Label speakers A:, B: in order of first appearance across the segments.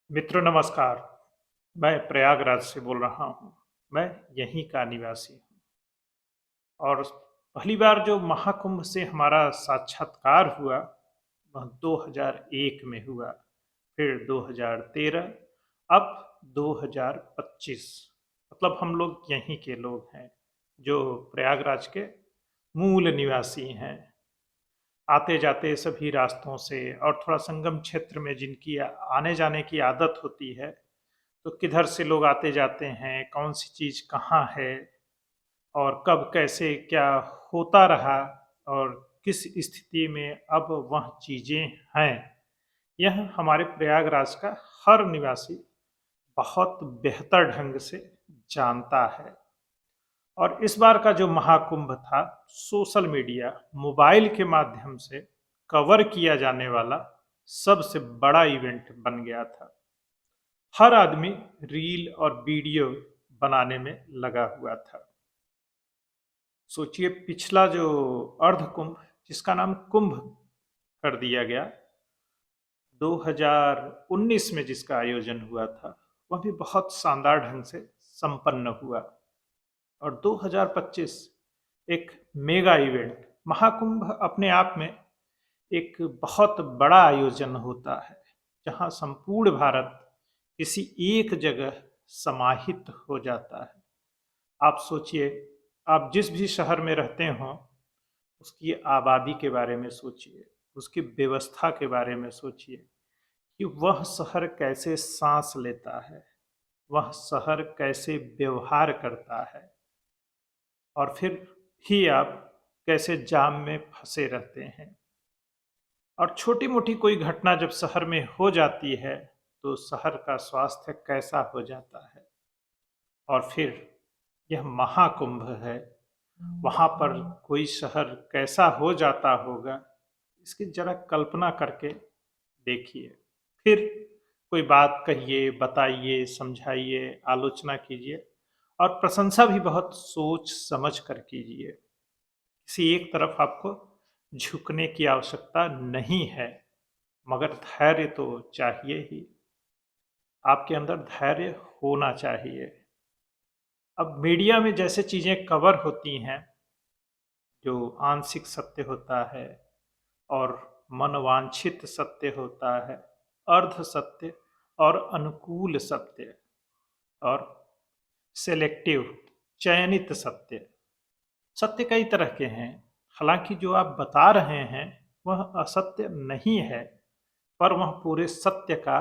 A: मित्रों नमस्कार। मैं प्रयागराज से बोल रहा हूँ। मैं यहीं का निवासी हूँ और पहली बार जो महाकुंभ से हमारा साक्षात्कार हुआ वह 2001 में हुआ, फिर 2013, अब 2025। मतलब हम लोग यहीं के लोग हैं जो प्रयागराज के मूल निवासी हैं। आते जाते सभी रास्तों से और थोड़ा संगम क्षेत्र में जिनकी आने जाने की आदत होती है, तो किधर से लोग आते जाते हैं, कौन सी चीज़ कहाँ है और कब कैसे क्या होता रहा और किस स्थिति में अब वह चीज़ें हैं, यह हमारे प्रयागराज का हर निवासी बहुत बेहतर ढंग से जानता है। और इस बार का जो महाकुंभ था, सोशल मीडिया, मोबाइल के माध्यम से कवर किया जाने वाला सबसे बड़ा इवेंट बन गया था। हर आदमी रील और वीडियो बनाने में लगा हुआ था। सोचिए, पिछला जो अर्ध कुंभ, जिसका नाम कुंभ कर दिया गया, 2019 में जिसका आयोजन हुआ था, वह भी बहुत शानदार ढंग से संपन्न हुआ। और 2025 एक मेगा इवेंट, महाकुंभ अपने आप में एक बहुत बड़ा आयोजन होता है जहां संपूर्ण भारत किसी एक जगह समाहित हो जाता है। आप सोचिए, आप जिस भी शहर में रहते हो उसकी आबादी के बारे में सोचिए, उसकी व्यवस्था के बारे में सोचिए कि वह शहर कैसे सांस लेता है, वह शहर कैसे व्यवहार करता है, और फिर ही आप कैसे जाम में फंसे रहते हैं। और छोटी मोटी कोई घटना जब शहर में हो जाती है तो शहर का स्वास्थ्य कैसा हो जाता है। और फिर यह महाकुंभ है, वहां पर कोई शहर कैसा हो जाता होगा, इसकी जरा कल्पना करके देखिए। फिर कोई बात कहिए, बताइए, समझाइए, आलोचना कीजिए और प्रशंसा भी बहुत सोच समझ कर कीजिए। किसी एक तरफ आपको झुकने की आवश्यकता नहीं है, मगर धैर्य तो चाहिए ही। आपके अंदर धैर्य होना चाहिए। अब मीडिया में जैसे चीजें कवर होती हैं, जो आंशिक सत्य होता है और मनवांछित सत्य होता है, अर्ध सत्य और अनुकूल सत्य और सेलेक्टिव, चयनित सत्य। सत्य कई तरह के हैं। हालांकि जो आप बता रहे हैं वह असत्य नहीं है, पर वह पूरे सत्य का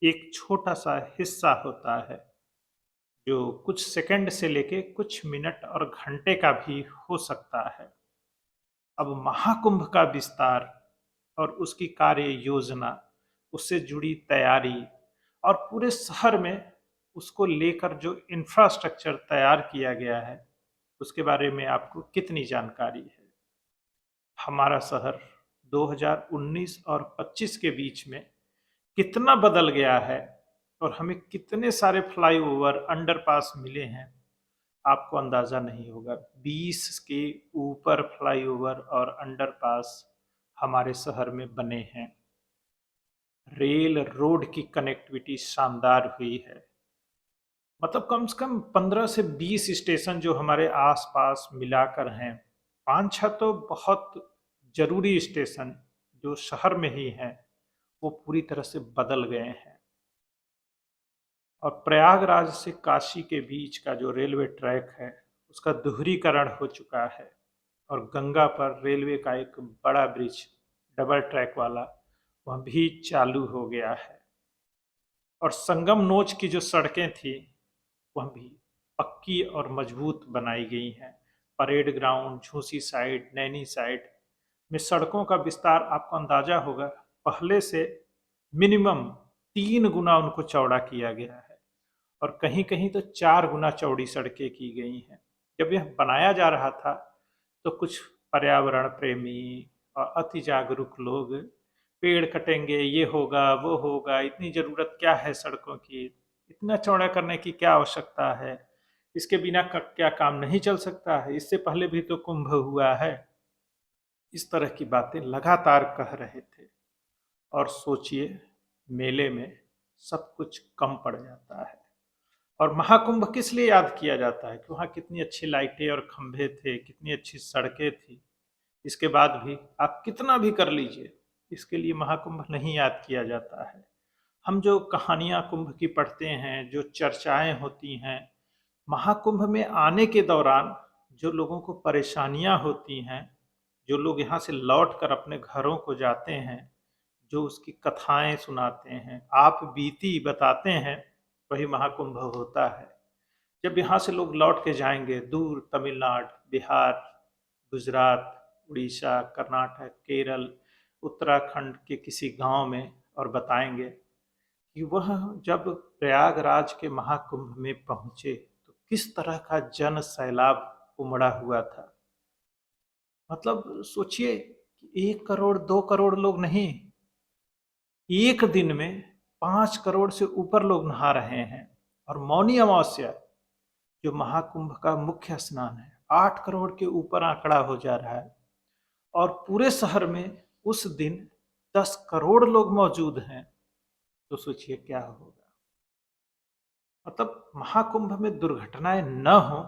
A: एक छोटा सा हिस्सा होता है, जो कुछ सेकंड से लेके कुछ मिनट और घंटे का भी हो सकता है। अब महाकुंभ का विस्तार और उसकी कार्य योजना, उससे जुड़ी तैयारी और पूरे शहर में उसको लेकर जो इंफ्रास्ट्रक्चर तैयार किया गया है, उसके बारे में आपको कितनी जानकारी है। हमारा शहर 2019 और 25 के बीच में कितना बदल गया है और हमें कितने सारे फ्लाईओवर, अंडरपास मिले हैं, आपको अंदाजा नहीं होगा। 20 के ऊपर फ्लाईओवर और अंडरपास हमारे शहर में बने हैं। रेल रोड की कनेक्टिविटी शानदार हुई है। मतलब कम से कम 15 से 20 स्टेशन जो हमारे आसपास मिलाकर हैं, 5-6 तो बहुत जरूरी स्टेशन जो शहर में ही हैं, वो पूरी तरह से बदल गए हैं। और प्रयागराज से काशी के बीच का जो रेलवे ट्रैक है, उसका दोहरीकरण हो चुका है और गंगा पर रेलवे का एक बड़ा ब्रिज, डबल ट्रैक वाला, वह भी चालू हो गया है। और संगम नोच की जो सड़कें थी वह भी पक्की और मजबूत बनाई गई हैं। Parade ground, Jhusi side, Naini side में सड़कों का विस्तार आपको अंदाजा होगा, पहले से मिनिमम 3 गुना उनको चौड़ा किया गया है और कहीं कहीं तो 4 गुना चौड़ी सड़कें की गई हैं। जब यह बनाया जा रहा था तो कुछ पर्यावरण प्रेमी और अति जागरूक लोग, पेड़ कटेंगे, ये होगा, वो होगा, इतनी जरूरत क्या है सड़कों की, इतना चौड़ा करने की क्या आवश्यकता है, इसके बिना क्या काम नहीं चल सकता है, इससे पहले भी तो कुंभ हुआ है, इस तरह की बातें लगातार कह रहे थे। और सोचिए, मेले में सब कुछ कम पड़ जाता है। और महाकुंभ किस लिए याद किया जाता है कि वहाँ कितनी अच्छी लाइटें और खंभे थे, कितनी अच्छी सड़कें थी। इसके बाद भी आप कितना भी कर लीजिए, इसके लिए महाकुंभ नहीं याद किया जाता है। हम जो कहानियां कुंभ की पढ़ते हैं, जो चर्चाएं होती हैं, महाकुंभ में आने के दौरान जो लोगों को परेशानियां होती हैं, जो लोग यहाँ से लौट कर अपने घरों को जाते हैं, जो उसकी कथाएं सुनाते हैं, आप बीती बताते हैं, वही महाकुंभ होता है। जब यहाँ से लोग लौट के जाएंगे दूर, तमिलनाडु, बिहार, गुजरात, उड़ीसा, कर्नाटक, केरल, उत्तराखंड के किसी गांव में, और बताएंगे कि वह जब प्रयागराज के महाकुंभ में पहुंचे तो किस तरह का जन सैलाब उमड़ा हुआ था। मतलब सोचिए कि 1 करोड़ 2 करोड़ लोग नहीं, एक दिन में 5 करोड़ से ऊपर लोग नहा रहे हैं। और मौनी अमावस्या जो महाकुंभ का मुख्य स्नान है, 8 करोड़ के ऊपर आंकड़ा हो जा रहा है। और पूरे शहर में उस दिन 10 करोड़ लोग मौजूद हैं। तो सोचिए क्या होगा। मतलब महाकुंभ में दुर्घटनाएं न हो,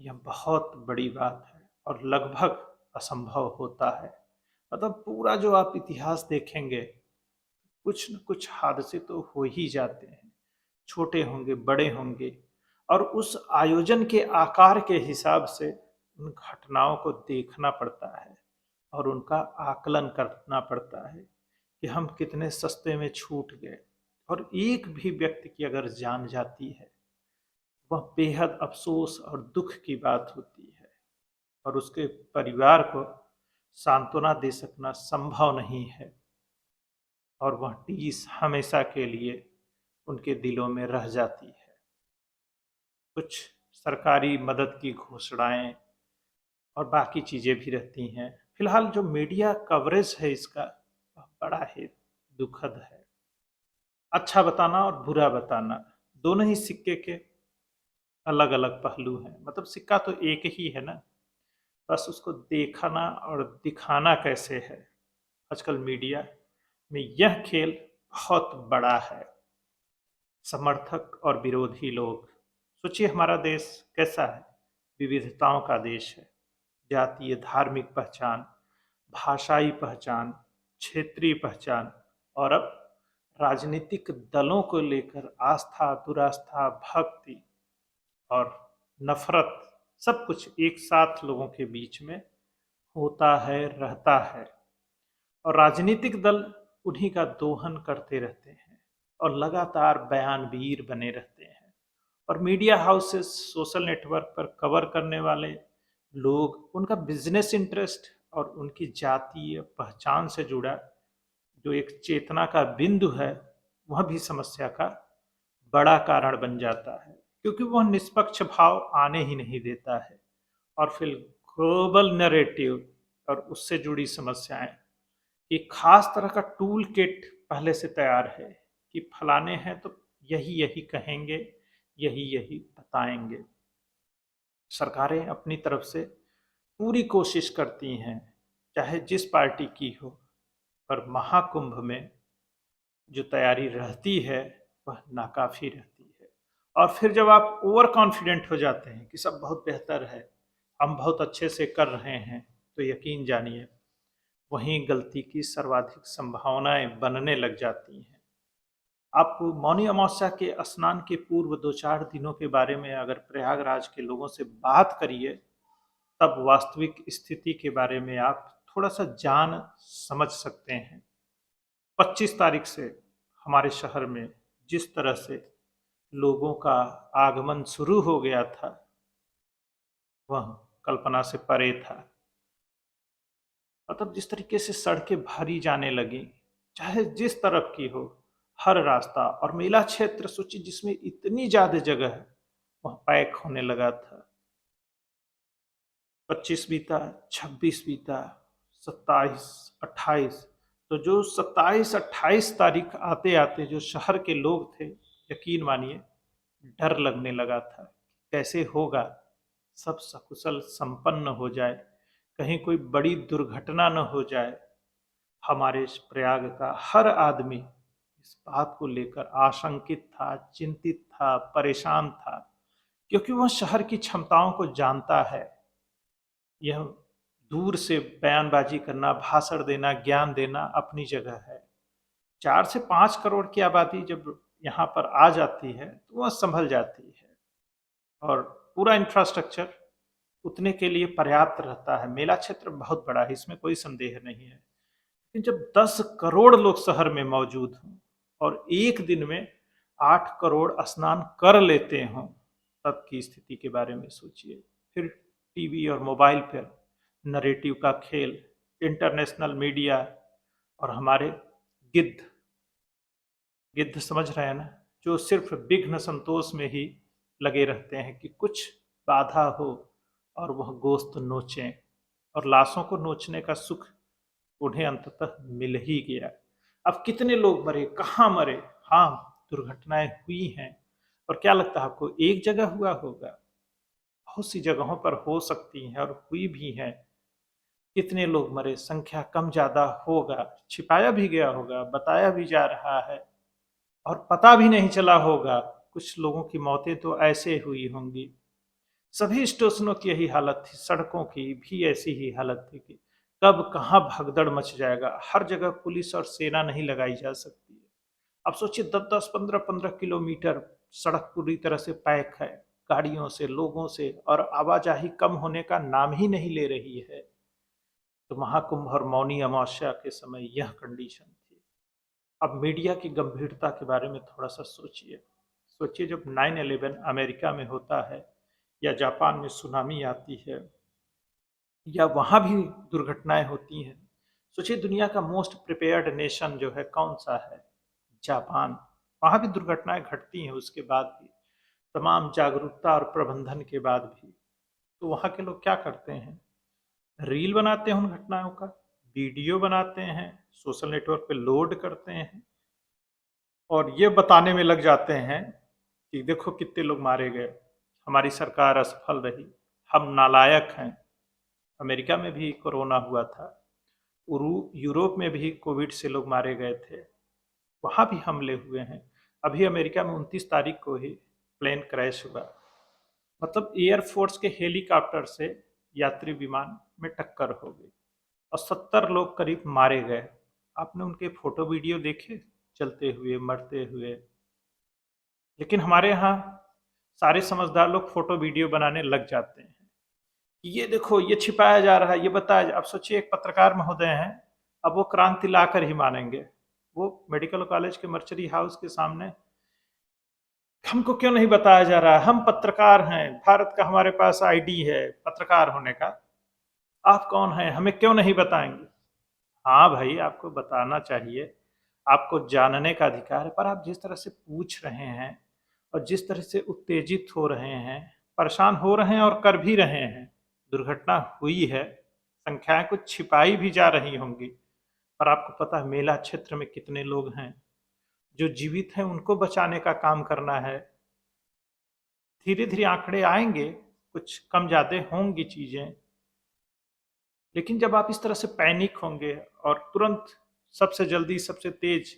A: यह बहुत बड़ी बात है और लगभग असंभव होता है। मतलब पूरा जो आप इतिहास देखेंगे, कुछ न कुछ हादसे तो हो ही जाते हैं, छोटे होंगे, बड़े होंगे। और उस आयोजन के आकार के हिसाब से उन घटनाओं को देखना पड़ता है और उनका आकलन करना पड़ता है कि हम कितने सस्ते में छूट गए। और एक भी व्यक्ति की अगर जान जाती है, वह बेहद अफसोस और दुख की बात होती है और उसके परिवार को सांत्वना दे सकना संभव नहीं है। और वह टीस हमेशा के लिए उनके दिलों में रह जाती है। कुछ सरकारी मदद की घोषणाएं और बाकी चीज़ें भी रहती हैं। फिलहाल जो मीडिया कवरेज है इसका, वह बड़ा ही दुखद है। अच्छा बताना और बुरा बताना, दोनों ही सिक्के के अलग अलग पहलू हैं। मतलब सिक्का तो एक ही है ना, बस उसको देखना और दिखाना कैसे है। आजकल मीडिया में यह खेल बहुत बड़ा है। समर्थक और विरोधी लोग, सोचिए हमारा देश कैसा है, विविधताओं का देश है। जातीय धार्मिक पहचान, भाषाई पहचान, क्षेत्रीय पहचान, और अब राजनीतिक दलों को लेकर आस्था, दुरास्था, भक्ति और नफरत, सब कुछ एक साथ लोगों के बीच में होता है, रहता है। और राजनीतिक दल उन्हीं का दोहन करते रहते हैं और लगातार बयानवीर बने रहते हैं। और मीडिया हाउसेस, सोशल नेटवर्क पर कवर करने वाले लोग, उनका बिजनेस इंटरेस्ट और उनकी जातीय पहचान से जुड़ा जो एक चेतना का बिंदु है, वह भी समस्या का बड़ा कारण बन जाता है, क्योंकि वह निष्पक्ष भाव आने ही नहीं देता है। और फिर ग्लोबल नैरेटिव और उससे जुड़ी समस्याएं, एक खास तरह का टूल किट पहले से तैयार है कि फलाने हैं तो यही यही कहेंगे, यही यही बताएंगे। सरकारें अपनी तरफ से पूरी कोशिश करती हैं, चाहे जिस पार्टी की हो, पर महाकुंभ में जो तैयारी रहती है वह नाकाफी रहती है। और फिर जब आप ओवर कॉन्फिडेंट हो जाते हैं कि सब बहुत बेहतर है, हम बहुत अच्छे से कर रहे हैं, तो यकीन जानिए वहीं गलती की सर्वाधिक संभावनाएं बनने लग जाती हैं। आप मौनी अमावस्या के स्नान के पूर्व 2-4 दिनों के बारे में अगर प्रयागराज के लोगों से बात करिए, तब वास्तविक स्थिति के बारे में आप थोड़ा सा जान समझ सकते हैं। 25 तारीख से हमारे शहर में जिस तरह से लोगों का आगमन शुरू हो गया था, वह कल्पना से परे था। मतलब जिस तरीके से सड़कें भरी जाने लगी, चाहे जिस तरफ की हो, हर रास्ता, और मेला क्षेत्र सोचिए जिसमें इतनी ज्यादा जगह है, वह पैक होने लगा था। 25 बीता, 26 बीता, 27, 28, तो जो 27-28 तारीख आते आते जो शहर के लोग थे, यकीन मानिए डर लगने लगा था। कैसे होगा, सब सकुशल संपन्न हो जाए, कहीं कोई बड़ी दुर्घटना न हो जाए। हमारे इस प्रयाग का हर आदमी इस बात को लेकर आशंकित था, चिंतित था, परेशान था, क्योंकि वह शहर की क्षमताओं को जानता है। यह दूर से बयानबाजी करना, भाषण देना, ज्ञान देना अपनी जगह है। 4 से 5 करोड़ की आबादी जब यहाँ पर आ जाती है तो वह संभल जाती है, और पूरा इंफ्रास्ट्रक्चर उतने के लिए पर्याप्त रहता है। मेला क्षेत्र बहुत बड़ा है, इसमें कोई संदेह नहीं है। लेकिन जब 10 करोड़ लोग शहर में मौजूद हों और एक दिन में 8 करोड़ स्नान कर लेते हों, तब की स्थिति के बारे में सोचिए। फिर टीवी और मोबाइल पर नरेटिव का खेल, इंटरनेशनल मीडिया और हमारे गिद्ध गिद्ध समझ रहे हैं ना, जो सिर्फ विघ्न संतोष में ही लगे रहते हैं कि कुछ बाधा हो और वह गोश्त नोचें, और लाशों को नोचने का सुख उन्हें अंततः मिल ही गया। अब कितने लोग मरे, कहाँ मरे? हाँ, दुर्घटनाएं हुई हैं। और क्या लगता है आपको एक जगह हुआ होगा? बहुत सी जगहों पर हो सकती हैं और हुई भी हैं। कितने लोग मरे, संख्या कम ज्यादा होगा, छिपाया भी गया होगा, बताया भी जा रहा है और पता भी नहीं चला होगा। कुछ लोगों की मौतें तो ऐसे हुई होंगी। सभी स्टेशनों की यही हालत थी, सड़कों की भी ऐसी ही हालत थी कि कब कहाँ भगदड़ मच जाएगा। हर जगह पुलिस और सेना नहीं लगाई जा सकती है। अब सोचिए 10-10, 15-15 किलोमीटर सड़क पूरी तरह से पैक है, गाड़ियों से, लोगों से, और आवाजाही कम होने का नाम ही नहीं ले रही है। तो महाकुंभ और मौनी अमावस्या के समय यह कंडीशन थी। अब मीडिया की गंभीरता के बारे में थोड़ा सा सोचिए। सोचिए जब 9/11 अमेरिका में होता है, या जापान में सुनामी आती है, या वहां भी दुर्घटनाएं होती हैं। सोचिए दुनिया का मोस्ट प्रिपेयर्ड नेशन जो है कौन सा है? जापान। वहां भी दुर्घटनाएं घटती हैं, उसके बाद भी तमाम जागरूकता और प्रबंधन के बाद भी। तो वहां के लोग क्या करते हैं? रील बनाते हैं उन घटनाओं का, वीडियो बनाते हैं, सोशल नेटवर्क पे लोड करते हैं, और ये बताने में लग जाते हैं कि देखो कितने लोग मारे गए, हमारी सरकार असफल रही, हम नालायक हैं। अमेरिका में भी कोरोना हुआ था, यूरोप में भी कोविड से लोग मारे गए थे, वहाँ भी हमले हुए हैं। अभी अमेरिका में 29 तारीख को ही प्लेन क्रैश हुआ, मतलब एयरफोर्स के हेलीकॉप्टर से यात्री विमान में टक्कर हो गई और 70 लोग करीब मारे गए। आपने उनके फोटो वीडियो देखे चलते हुए, मरते हुए? लेकिन हमारे यहाँ सारे समझदार लोग फोटो वीडियो बनाने लग जाते हैं कि ये देखो ये छिपाया जा रहा है, ये बताया अब सोचिए एक पत्रकार महोदय हैं, अब वो क्रांति लाकर ही मानेंगे। वो मेडिकल कॉलेज के मर्चरी हाउस के सामने, हमको क्यों नहीं बताया जा रहा है, हम पत्रकार हैं, भारत का हमारे पास आईडी है पत्रकार होने का, आप कौन हैं, हमें क्यों नहीं बताएंगे? हाँ भाई, आपको बताना चाहिए, आपको जानने का अधिकार है, पर आप जिस तरह से पूछ रहे हैं और जिस तरह से उत्तेजित हो रहे हैं, परेशान हो रहे हैं और कर भी रहे हैं। दुर्घटना हुई है, संख्याएं कुछ छिपाई भी जा रही होंगी, पर आपको पता है मेला क्षेत्र में कितने लोग हैं? जो जीवित हैं उनको बचाने का काम करना है। धीरे धीरे आंकड़े आएंगे, कुछ कम ज्यादा होंगी चीजें, लेकिन जब आप इस तरह से पैनिक होंगे और तुरंत सबसे जल्दी सबसे तेज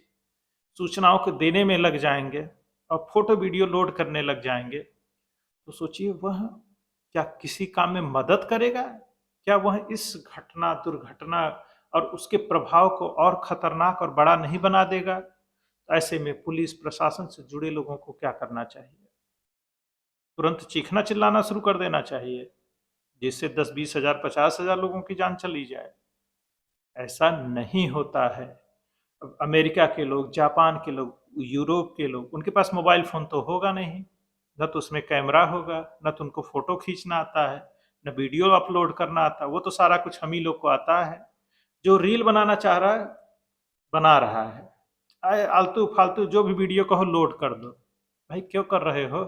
A: सूचनाओं को देने में लग जाएंगे और फोटो वीडियो लोड करने लग जाएंगे, तो सोचिए वह क्या किसी काम में मदद करेगा? क्या वह इस घटना, दुर्घटना और उसके प्रभाव को और खतरनाक और बड़ा नहीं बना देगा? तो ऐसे में पुलिस प्रशासन से जुड़े लोगों को क्या करना चाहिए? तुरंत चीखना चिल्लाना शुरू कर देना चाहिए, जिससे 10-20 हजार, 50 हजार लोगों की जान चली जाए? ऐसा नहीं होता है। अब अमेरिका के लोग, जापान के लोग, यूरोप के लोग, उनके पास मोबाइल फोन तो होगा नहीं, न तो उसमें कैमरा होगा, न तो उनको फोटो खींचना आता है, न वीडियो अपलोड करना आता है। वो तो सारा कुछ हम ही लोग को आता है। जो रील बनाना चाह रहा है बना रहा है, आलतू फालतू जो भी वीडियो कहो लोड कर दो। भाई क्यों कर रहे हो?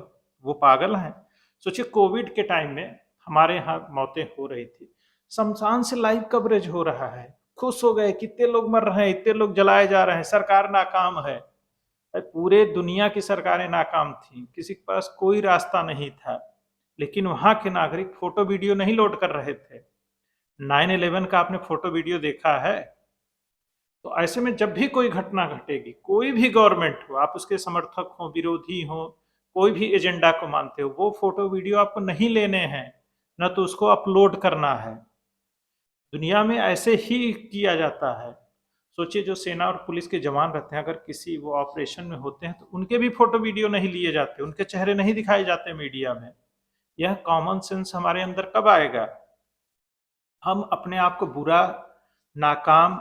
A: वो पागल हैं? सोचिए कोविड के टाइम में हमारे यहाँ मौतें हो रही थी, शमशान से लाइव कवरेज हो रहा है, खुश हो गए, कितने लोग मर रहे हैं, इतने लोग जलाए जा रहे हैं, सरकार नाकाम है। पूरे दुनिया की सरकारें नाकाम थी, किसी के पास कोई रास्ता नहीं था, लेकिन वहां के नागरिक फोटो वीडियो नहीं लोड कर रहे थे। 9/11 का आपने फोटो वीडियो देखा है? तो ऐसे में जब भी कोई घटना घटेगी, कोई भी गवर्नमेंट हो, आप उसके समर्थक हो, विरोधी हो, कोई भी एजेंडा को मानते हो, वो फोटो वीडियो आपको नहीं लेने हैं, न तो उसको अपलोड करना है। दुनिया में ऐसे ही किया जाता है। सोचिए, जो सेना और पुलिस के जवान रहते हैं, अगर किसी वो ऑपरेशन में होते हैं तो उनके भी फोटो वीडियो नहीं लिए जाते, उनके चेहरे नहीं दिखाए जाते मीडिया में। यह कॉमन सेंस हमारे अंदर कब आएगा? हम अपने आप को बुरा, नाकाम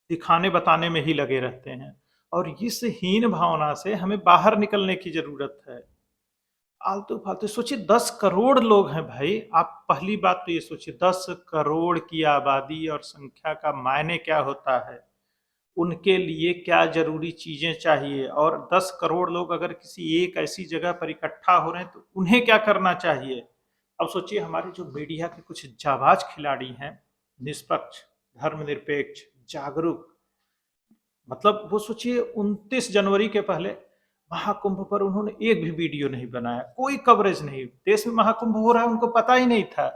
A: दिखाने बताने में ही लगे रहते हैं, और इस हीन भावना से हमें बाहर निकलने की जरूरत है। आलतू फालतू सोचिए, 10 करोड़ लोग हैं भाई। आप पहली बात तो ये सोचिए, 10 करोड़ की आबादी और संख्या का मायने क्या होता है, उनके लिए क्या जरूरी चीजें चाहिए, और 10 करोड़ लोग अगर किसी एक ऐसी जगह पर इकट्ठा हो रहे हैं तो उन्हें क्या करना चाहिए। अब सोचिए, हमारे जो मीडिया के कुछ जाबाज खिलाड़ी हैं, निष्पक्ष, धर्मनिरपेक्ष, जागरूक, मतलब वो सोचिए, 29 जनवरी के पहले महाकुंभ पर उन्होंने एक भी वीडियो नहीं बनाया, कोई कवरेज नहीं। देश में महाकुंभ हो रहा है, उनको पता ही नहीं था।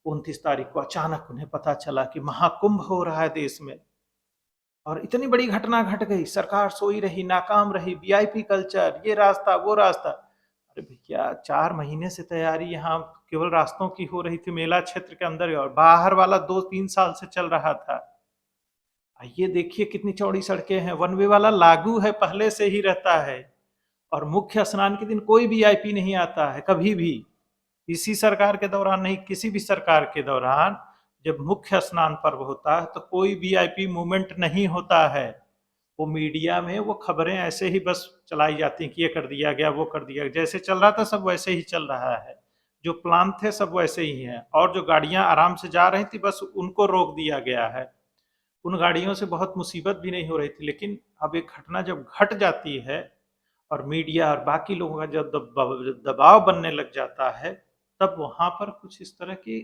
A: 29 तारीख को अचानक उन्हें पता चला कि महाकुंभ हो रहा है देश में, और इतनी बड़ी घटना घट गई, सरकार सोई रही, नाकाम रही, वीआईपी कल्चर, ये रास्ता वो रास्ता। अरे भैया, 4 महीने से तैयारी यहाँ केवल रास्तों की हो रही थी मेला क्षेत्र के अंदर, और बाहर वाला 2-3 साल से चल रहा था। ये देखिए कितनी चौड़ी सड़कें हैं, वन वे वाला लागू है, पहले से ही रहता है। और मुख्य स्नान के दिन कोई वीआईपी नहीं आता है कभी भी। इसी सरकार के दौरान नहीं, किसी भी सरकार के दौरान जब मुख्य स्नान पर्व होता है तो कोई वीआईपी मूवमेंट नहीं होता है। वो मीडिया में वो खबरें ऐसे ही बस चलाई जाती हैं कि ये कर दिया गया, वो कर दिया गया, जैसे चल रहा था सब वैसे ही चल रहा है। जो प्लान थे सब वैसे ही हैं, और जो गाड़ियां आराम से जा रही थी बस उनको रोक दिया गया है। उन गाड़ियों से बहुत मुसीबत भी नहीं हो रही थी, लेकिन अब एक घटना जब घट जाती है और मीडिया और बाकी लोगों का जब दबाव बनने लग जाता है, तब वहां पर कुछ इस तरह की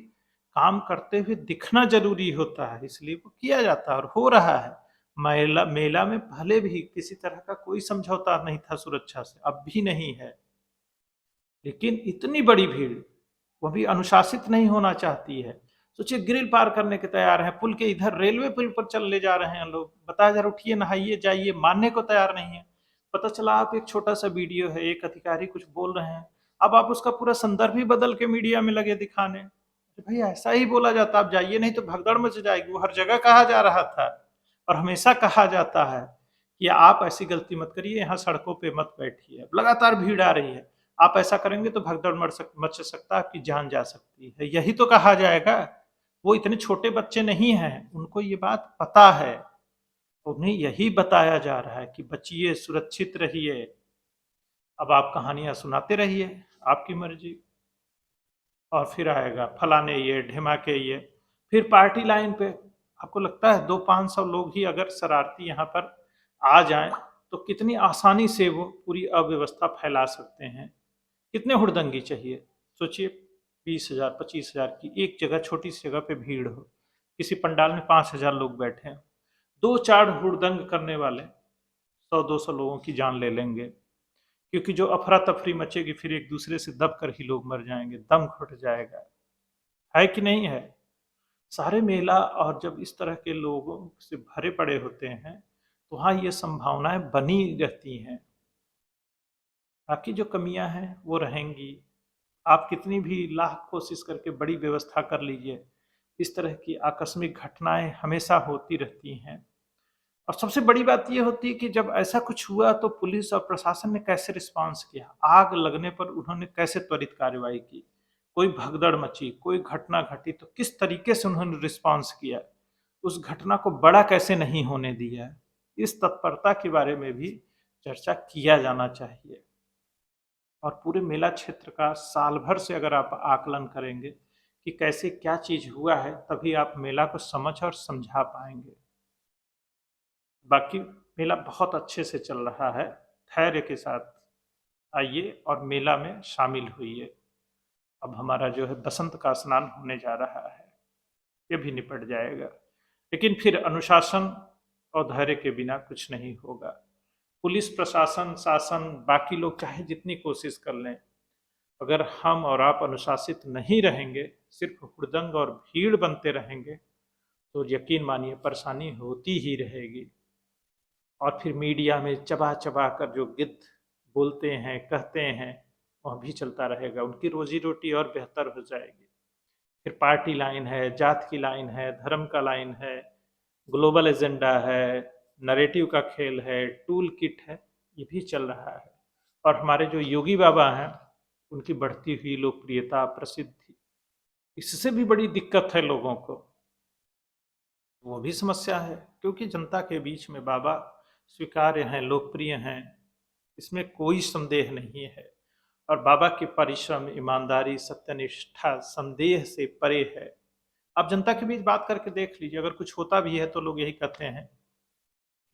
A: काम करते हुए दिखना जरूरी होता है, इसलिए वो किया जाता है और हो रहा है। मेला मेला में पहले भी किसी तरह का कोई समझौता नहीं था सुरक्षा से, अब भी नहीं है। लेकिन इतनी बड़ी भीड़, वो भी अनुशासित नहीं होना चाहती है। सोचिए, ग्रिल पार करने के तैयार हैं, पुल के इधर रेलवे पुल पर चल ले जा रहे हैं लोग, बताया जा रहा उठिए नहाइए जाइए, मानने को तैयार नहीं है। पता चला आप एक छोटा सा वीडियो है, एक अधिकारी कुछ बोल रहे हैं, अब आप उसका पूरा संदर्भ ही बदल के मीडिया में लगे दिखाने। तो भाई ऐसा ही बोला जाता, आप जाइए नहीं तो भगदड़ मच जाएगी, वो हर जगह कहा जा रहा था। और हमेशा कहा जाता है कि आप ऐसी गलती मत करिए, यहाँ सड़कों पे मत बैठिए, लगातार भीड़ आ रही है, आप ऐसा करेंगे तो भगदड़ मच सकता है, आपकी जान जा सकती है, यही तो कहा जाएगा। वो इतने छोटे बच्चे नहीं हैं, उनको ये बात पता है, उन्हें यही बताया जा रहा है कि बचिए, सुरक्षित रहिए। अब आप कहानियां सुनाते रहिए, आपकी मर्जी। और फिर आएगा फलाने ये, ढिमाके ये, फिर पार्टी लाइन पे। आपको लगता है 200-500 लोग ही अगर शरारती यहाँ पर आ जाएं तो कितनी आसानी से वो पूरी अव्यवस्था फैला सकते हैं। कितने हुड़दंगी चाहिए? सोचिए, 20,000 25,000 की एक जगह, छोटी सी जगह पे भीड़ हो, किसी पंडाल में 5,000 लोग बैठे हैं, 2-4 हुड़दंग करने वाले 100-200 लोगों की जान ले लेंगे। क्योंकि जो अफरा तफरी मचेगी, फिर एक दूसरे से दब कर ही लोग मर जाएंगे, दम घुट जाएगा। है कि नहीं है? सारे मेला और जब इस तरह के लोगों से भरे पड़े होते हैं तो वहाँ ये संभावनाएं बनी रहती हैं। बाकी जो कमियां हैं वो रहेंगी। आप कितनी भी लाख कोशिश करके बड़ी व्यवस्था कर लीजिए, इस तरह की आकस्मिक घटनाएं हमेशा होती रहती हैं। और सबसे बड़ी बात ये होती है कि जब ऐसा कुछ हुआ तो पुलिस और प्रशासन ने कैसे रिस्पॉन्स किया, आग लगने पर उन्होंने कैसे त्वरित कार्रवाई की, कोई भगदड़ मची, कोई घटना घटी तो किस तरीके से उन्होंने रिस्पॉन्स किया, उस घटना को बड़ा कैसे नहीं होने दिया, इस तत्परता के बारे में भी चर्चा किया जाना चाहिए। और पूरे मेला क्षेत्र का साल भर से अगर आप आकलन करेंगे कि कैसे क्या चीज हुआ है, तभी आप मेला को समझ और समझा पाएंगे। बाकी मेला बहुत अच्छे से चल रहा है, धैर्य के साथ आइए और मेला में शामिल होइए। अब हमारा जो है बसंत का स्नान होने जा रहा है, ये भी निपट जाएगा। लेकिन फिर अनुशासन और धैर्य के बिना कुछ नहीं होगा। पुलिस प्रशासन, शासन, बाकी लोग चाहे जितनी कोशिश कर लें, अगर हम और आप अनुशासित नहीं रहेंगे, सिर्फ हुड़दंग और भीड़ बनते रहेंगे, तो यकीन मानिए परेशानी होती ही रहेगी। और फिर मीडिया में चबा चबा कर जो गिद्ध बोलते हैं, कहते हैं, वह भी चलता रहेगा। उनकी रोजी रोटी और बेहतर हो जाएगी। फिर पार्टी लाइन है, जात की लाइन है, धर्म का लाइन है, ग्लोबल एजेंडा है, नरेटिव का खेल है, टूल किट है, ये भी चल रहा है। और हमारे जो योगी बाबा हैं, उनकी बढ़ती हुई लोकप्रियता, प्रसिद्धि, इससे भी बड़ी दिक्कत है लोगों को। वो भी समस्या है, क्योंकि जनता के बीच में बाबा स्वीकार्य हैं, लोकप्रिय हैं, इसमें कोई संदेह नहीं है। और बाबा की परिश्रम, ईमानदारी, सत्यनिष्ठा संदेह से परे है। आप जनता के बीच बात करके देख लीजिए, अगर कुछ होता भी है तो लोग यही कहते हैं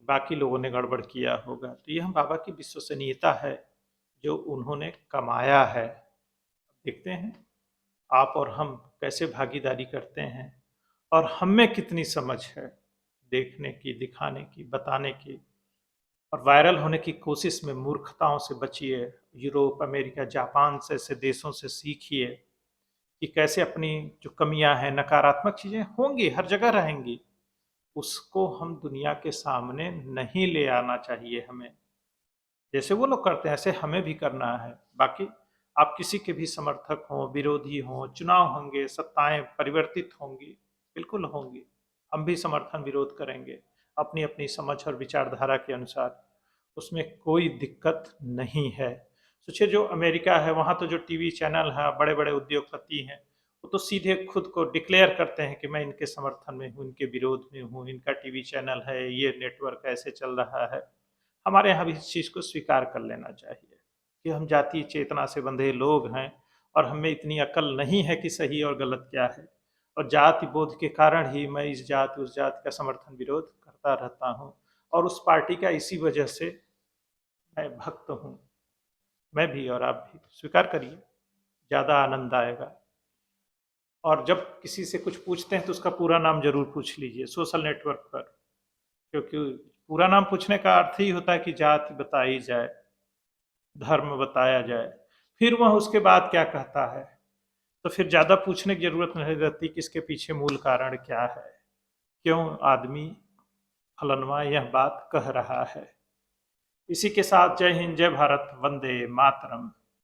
A: बाकी लोगों ने गड़बड़ किया होगा। तो यह बाबा की विश्वसनीयता है जो उन्होंने कमाया है। देखते हैं आप और हम कैसे भागीदारी करते हैं, और हम में कितनी समझ है देखने की, दिखाने की, बताने की। और वायरल होने की कोशिश में मूर्खताओं से बचिए। यूरोप, अमेरिका, जापान से ऐसे देशों से सीखिए कि कैसे अपनी जो कमियां हैं, नकारात्मक चीजें होंगी, हर जगह रहेंगी, उसको हम दुनिया के सामने नहीं ले आना चाहिए। हमें जैसे वो लोग करते हैं ऐसे हमें भी करना है। बाकी आप किसी के भी समर्थक हों, विरोधी हों, चुनाव होंगे, सत्ताएं परिवर्तित होंगी, बिल्कुल होंगी, हम भी समर्थन विरोध करेंगे अपनी अपनी समझ और विचारधारा के अनुसार। उसमें कोई दिक्कत नहीं है। सोचिए जो अमेरिका है, वहाँ तो जो टीवी चैनल है, बड़े बड़े उद्योगपति हैं, वो तो सीधे खुद को डिक्लेयर करते हैं कि मैं इनके समर्थन में हूँ, इनके विरोध में हूँ, इनका टीवी चैनल है, ये नेटवर्क ऐसे चल रहा है। हमारे यहाँ भी इस चीज़ को स्वीकार कर लेना चाहिए कि हम जातीय चेतना से बंधे लोग हैं, और हमें इतनी अकल नहीं है कि सही और गलत क्या है। और जाति बोध के कारण ही मैं इस जाति उस जाति का समर्थन विरोध करता रहता हूँ, और उस पार्टी का इसी वजह से मैं भक्त हूँ। मैं भी और आप भी स्वीकार करिए, ज़्यादा आनंद आएगा। और जब किसी से कुछ पूछते हैं तो उसका पूरा नाम जरूर पूछ लीजिए सोशल नेटवर्क पर, क्योंकि पूरा नाम पूछने का अर्थ ही होता है कि जाति बताई जाए, धर्म बताया जाए, फिर वह उसके बाद क्या कहता है। तो फिर ज़्यादा पूछने की जरूरत नहीं रहती कि इसके पीछे मूल कारण क्या है, क्यों आदमी फलनवा यह बात कह रहा है। इसी के साथ जय हिंद, जय भारत, वंदे मातरम।